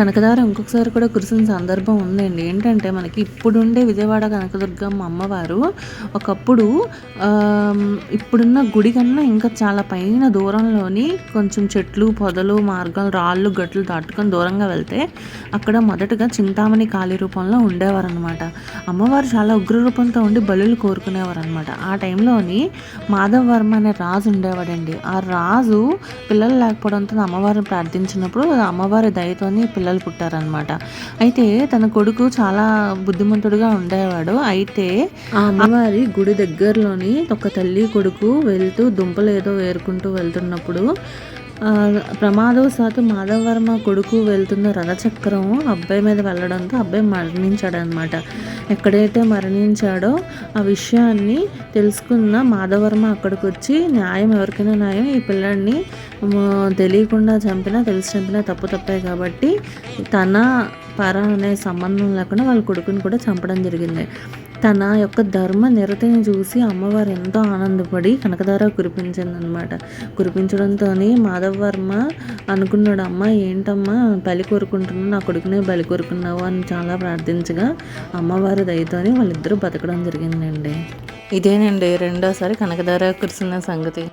కనకధార ఇంకొకసారి కూడా కురిసిన సందర్భం ఉందండి. ఏంటంటే మనకి ఇప్పుడుండే విజయవాడ కనకదుర్గమ్మ అమ్మవారు ఒకప్పుడు ఇప్పుడున్న గుడి కన్నా ఇంకా చాలా పైన దూరంలోని కొంచెం చెట్లు, పొదలు, మార్గాలు, రాళ్ళు, గట్లు దాటుకొని దూరంగా వెళ్తే అక్కడ మొదటగా చింతామణి కాళీ రూపంలో ఉండేవారనమాట. అమ్మవారు చాలా ఉగ్రరూపంతో ఉండి బలులు కోరుకునేవారనమాట. ఆ టైంలోని మాధవ వర్మ అనే రాజు ఉండేవాడండి. ఆ రాజు పిల్లలు లేకపోవడంతో అమ్మవారిని ప్రార్థించినప్పుడు అమ్మవారి దయతోని పిల్లలు పుట్టారనమాట. అయితే తన కొడుకు చాలా బుద్ధిమంతుడుగా ఉండేవాడు. అయితే ఆ అమ్మవారి గుడి దగ్గరలోని ఒక తల్లి కొడుకు వెళ్తూ దుంపలు ఏదో వేరుకుంటూ వెళ్తున్నప్పుడు ప్రమాదవశాత్తు మాధవవర్మ కొడుకు వెళ్తున్న రథచక్రం అబ్బాయి మీద వెళ్ళడంతో అబ్బాయి మరణించాడనమాట. ఎక్కడైతే మరణించాడో ఆ విషయాన్ని తెలుసుకున్న మాధవవర్మ అక్కడికి వచ్చి న్యాయం ఎవరికైనా న్యాయం, ఈ పిల్లాడిని తెలియకుండా చంపినా తెలిసి చంపినా తప్పే కాబట్టి తన పర అనే సంబంధం లేకుండా వాళ్ళ కొడుకుని కూడా చంపడం జరిగింది. తన యొక్క ధర్మ నిరతిని చూసి అమ్మవారు ఎంతో ఆనందపడి కనకధార కురిపించిందనమాట. కురిపించడంతో మాధవవర్మ అనుకున్నాడు, అమ్మ ఏంటమ్మా బలి కోరుకుంటున్నావు, నా కొడుకునే బలి కోరుకున్నావు అని చాలా ప్రార్థించగా అమ్మవారి దయతోని వాళ్ళిద్దరూ బతకడం జరిగిందండి. ఇదేనండి రెండోసారి కనకధార కురిసిన సంగతి.